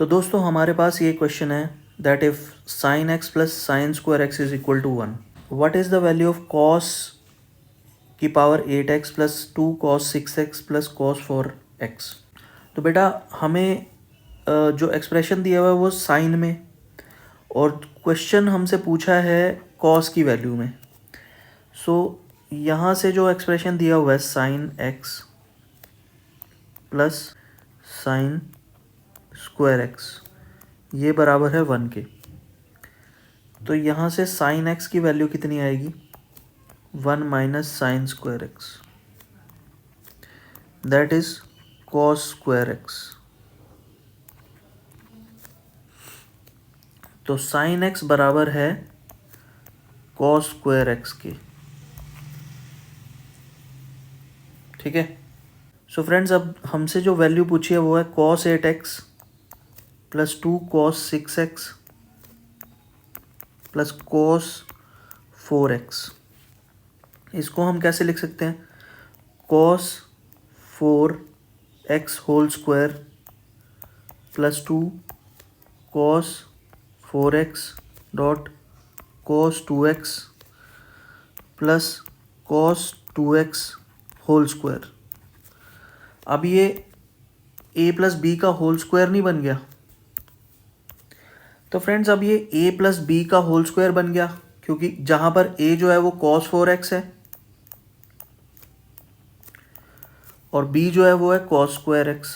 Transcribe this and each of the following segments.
तो दोस्तों हमारे पास ये क्वेश्चन है that if sine x plus sine square x is equal to 1, what is the value of cos की power 8x plus 2 cos 6x plus cos 4x। तो बेटा हमें जो एक्सप्रेशन दिया हुआ है वो साइन में और क्वेश्चन हमसे पूछा है कॉस की वैल्यू में। सो यहाँ से जो एक्सप्रेशन दिया हुआ है sign x plus sine square x ये बराबर है 1 के। तो यहाँ से साइन एक्स की वैल्यू कितनी आएगी 1 minus sign square x that is cos square x. तो साइन एक्स बराबर है कॉस स्क्वायर एक्स के। ठीक है। सो फ्रेंड्स अब हमसे जो वैल्यू पूछी है वो है cos 8x plus 2 cos 6x plus cos 4x। इसको हम कैसे लिख सकते हैं cos 4x whole square plus 2 cos 4x dot cos 2x plus cos 2x whole square. अब ये a प्लस बी का होल स्क्वायर नहीं बन गया। तो फ्रेंड्स अब ये a प्लस बी का होल स्क्वायर बन गया क्योंकि जहां पर a जो है वो cos 4x है और b जो है वो है cos स्क्वायर x।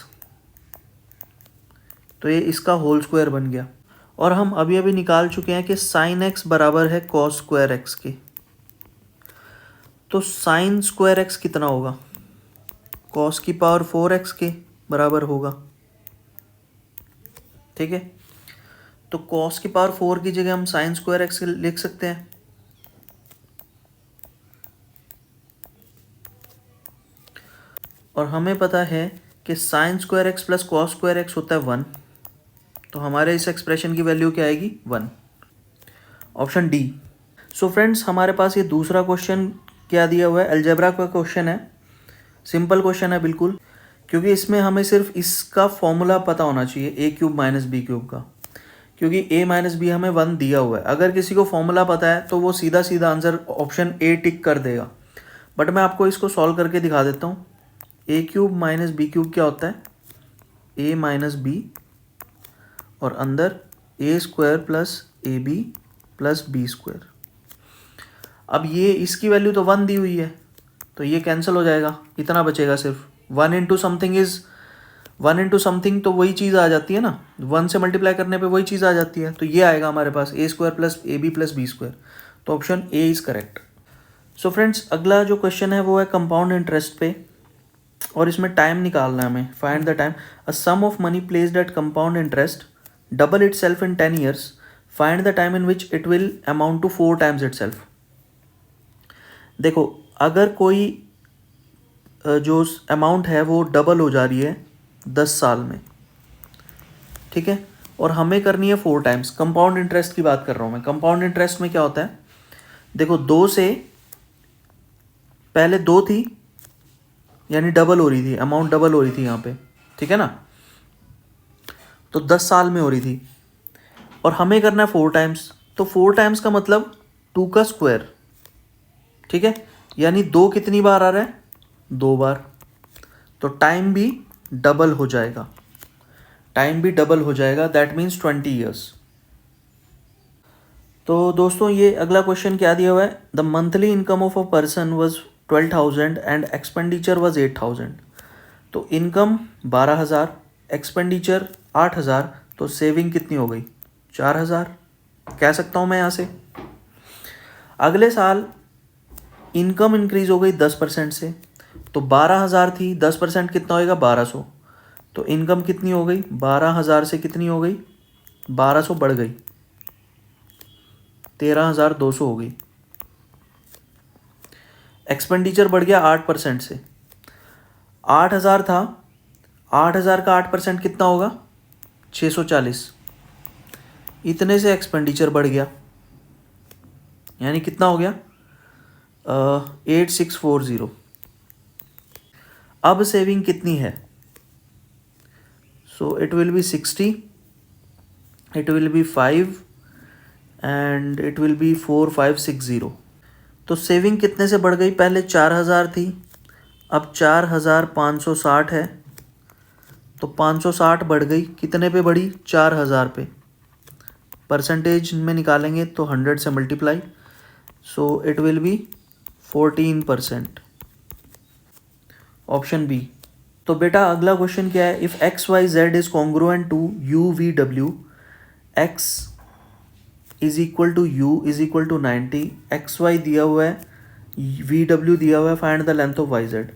तो ये इसका होल स्क्वायर बन गया और हम अभी अभी निकाल चुके हैं कि साइन x बराबर है cos स्क्वायर x के। तो साइन स्क्वायर x कितना होगा cos की पावर 4x के बराबर होगा। ठीक है। तो cos की पावर 4 की जगह हम साइन स्क्वायर x लिख सकते हैं। और हमें पता है कि sign square x plus cos square x होता है 1। तो हमारे इस एक्सप्रेशन की वैल्यू क्या आएगी 1। Option D. सो फ्रेंड्स हमारे पास ये दूसरा क्वेश्चन क्या दिया हुआ है अलजेब्रा का क्वेश्चन है। सिंपल क्वेश्चन है बिल्कुल क्योंकि इसमें हमें सिर्फ इसका फॉर्मूला पता होना चाहिए ए क्यूब माइनस बी क्यूब का, क्योंकि ए माइनस बी हमें 1 दिया हुआ है। अगर किसी को फॉर्मूला पता है तो वो सीधा सीधा आंसर ऑप्शन ए टिक कर देगा। बट मैं आपको इसको सॉल्व करके दिखा देता हूँ। A cube minus b cube क्या होता है ए माइनस बी और अंदर a square plus a b plus b square. अब ये इसकी वैल्यू तो 1 दी हुई है तो ये कैंसिल हो जाएगा, इतना बचेगा सिर्फ 1 into something is 1 into something. तो वही चीज़ आ जाती है ना 1 से मल्टीप्लाई करने पे वही चीज़ आ जाती है। तो ये आएगा हमारे पास a square plus a b plus b square. तो option a is correct. So friends अगला जो क्वेश्चन है वो है कंपाउंड इंटरेस्ट पे और इसमें टाइम निकालना है हमें। Find the time a sum of money placed at compound interest double itself in 10 years. Find the time in which it will amount to 4 times itself. देखो अगर कोई जो अमाउंट है वो डबल हो जा रही है 10 साल में, ठीक है, और हमें करनी है 4 टाइम्स। कंपाउंड इंटरेस्ट की बात कर रहा हूँ मैं। कंपाउंड इंटरेस्ट में क्या होता है देखो 2 से पहले 2 थी यानी डबल हो रही थी, अमाउंट डबल हो रही थी यहाँ पे, ठीक है ना। तो 10 साल में हो रही थी और हमें करना है 4 टाइम्स। तो 4 टाइम्स का मतलब 2 का स्क्वायर, ठीक है, यानी 2 कितनी बार आ रहा है 2 बार। तो टाइम भी डबल हो जाएगा, टाइम भी डबल हो जाएगा दैट मीन्स 20 ईयर्स। तो दोस्तों ये अगला क्वेश्चन क्या दिया हुआ है the monthly income of a person was 12,000 and expenditure was 8,000। तो इनकम 12,000 एक्सपेंडिचर 8,000 तो सेविंग कितनी हो गई 4,000 कह सकता हूँ मैं यहाँ से। अगले साल इनकम इंक्रीज हो गई 10% से, तो 12,000 थी 10% कितना होएगा 1,200। तो इनकम कितनी हो गई 12,000 से कितनी हो गई 1,200 बढ़ गई 13,200 हो गई। एक्सपेंडिचर बढ़ गया 8% से, 8,000 था, 8,000 का 8% कितना होगा 640। इतने से एक्सपेंडिचर बढ़ गया यानी कितना हो गया 8640। अब सेविंग कितनी है सो it will B 60 it will be 5 and it will be 4560। तो सेविंग कितने से बढ़ गई, पहले 4000 थी, अब 4560 है, तो 560 बढ़ गई, कितने पे बढ़ी, 4000 पे। परसेंटेज में निकालेंगे तो 100 से multiply, so it will be 14%। Option B. तो बेटा अगला क्वेश्चन क्या है, if X Y Z is congruent to U V W, X is equal to U is equal to 90, X Y दिया हुआ है, वी डब्ल्यू दिया हुआ है, find the length of Y Z.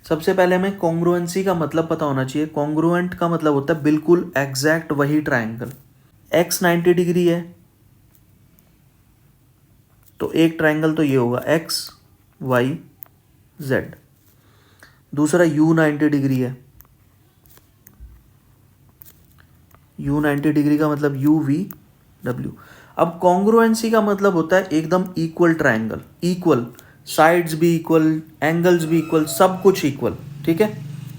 सबसे पहले हमें कॉन्ग्रुएंसी का मतलब पता होना चाहिए। कॉन्ग्रुएंट का मतलब होता है बिल्कुल एग्जैक्ट वही ट्राइंगल। एक्स 90 डिग्री है तो एक ट्राइंगल तो ये होगा एक्स वाई जेड। दूसरा यू 90 डिग्री है, यू 90 डिग्री का मतलब यू वी डब्ल्यू। अब कॉन्ग्रुएंसी का मतलब होता है एकदम इक्वल ट्राइंगल, इक्वल साइड्स भी इक्वल, एंगल्स भी इक्वल, सब कुछ इक्वल, ठीक है।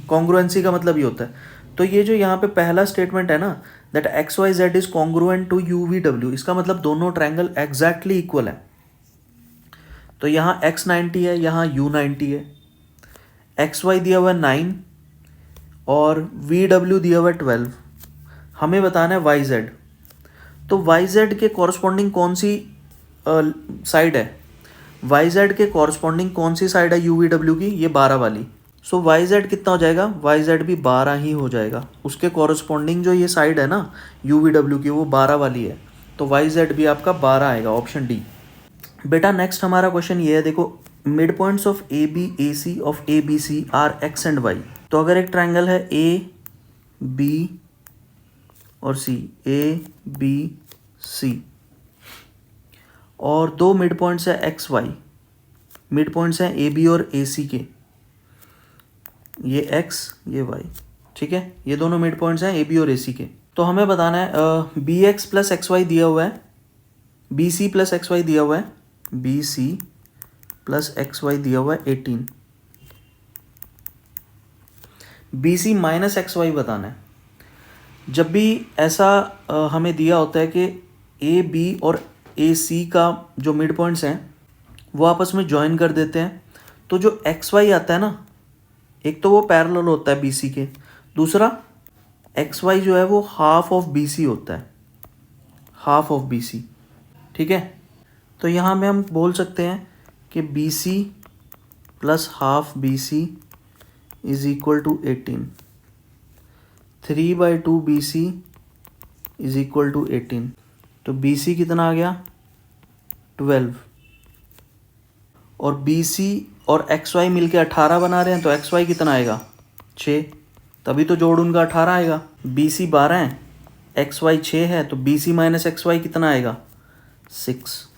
कॉन्ग्रुएंसी का मतलब ये होता है। तो ये जो यहाँ पे पहला स्टेटमेंट है ना, that X Y Z is congruent to U V W, इसका मतलब दोनों ट्राइंगल एग्जैक्टली इक्वल है। तो यहाँ एक्स 90 है, यहाँ यू 90 है, एक्स वाई दिया हुआ है 9 और वी डब्ल्यू दिया हुआ है 12। हमें बताना है वाई जेड। तो वाई जेड के कॉरस्पॉन्डिंग कौन सी साइड है, वाई जेड के कॉरस्पॉन्डिंग कौन सी साइड है यू वी डब्ल्यू की, ये 12 वाली। सो वाई जेड कितना हो जाएगा, वाई जेड भी 12 ही हो जाएगा। उसके कॉरस्पॉन्डिंग जो ये साइड है ना यू वी डब्ल्यू की, वो 12 वाली है, तो वाई जेड भी आपका 12 आएगा, ऑप्शन डी। बेटा नेक्स्ट हमारा क्वेश्चन ये है, देखो mid points of A B A C of A B C are X and Y. तो अगर एक ट्राइंगल है ए बी और सी, ए बी सी, और दो मिड पॉइंट्स है एक्स वाई, मिड पॉइंट्स हैं ए बी और ए सी के, ये एक्स ये वाई, ठीक है, ये दोनों मिड पॉइंट्स हैं ए बी और ए सी के। तो हमें बताना है B X plus X Y दिया हुआ है, B C plus X Y दिया हुआ है, B C plus X Y दिया हुआ है 18, B C minus X Y बताना है। जब भी ऐसा हमें दिया होता है कि ए बी और ए सी का जो मिड पॉइंट्स हैं वो आपस में ज्वाइन कर देते हैं, तो जो एक्स वाई आता है ना, एक तो वो पैरेलल होता है बी सी के, दूसरा एक्स वाई जो है वो हाफ ऑफ बी सी होता है, हाफ ऑफ बी सी, ठीक है। तो यहाँ में हम बोल सकते हैं कि B C plus half B C is equal to 18, 3/2 B C is equal to 18। तो बी सी कितना आ गया 12, और बी सी और एक्स वाई मिल के 18 बना रहे हैं, तो एक्स वाई कितना आएगा 6, तभी तो जोड़ उनका 18 आएगा। बी सी 12 है, एक्स वाई 6 है, तो B C minus X Y कितना आएगा 6।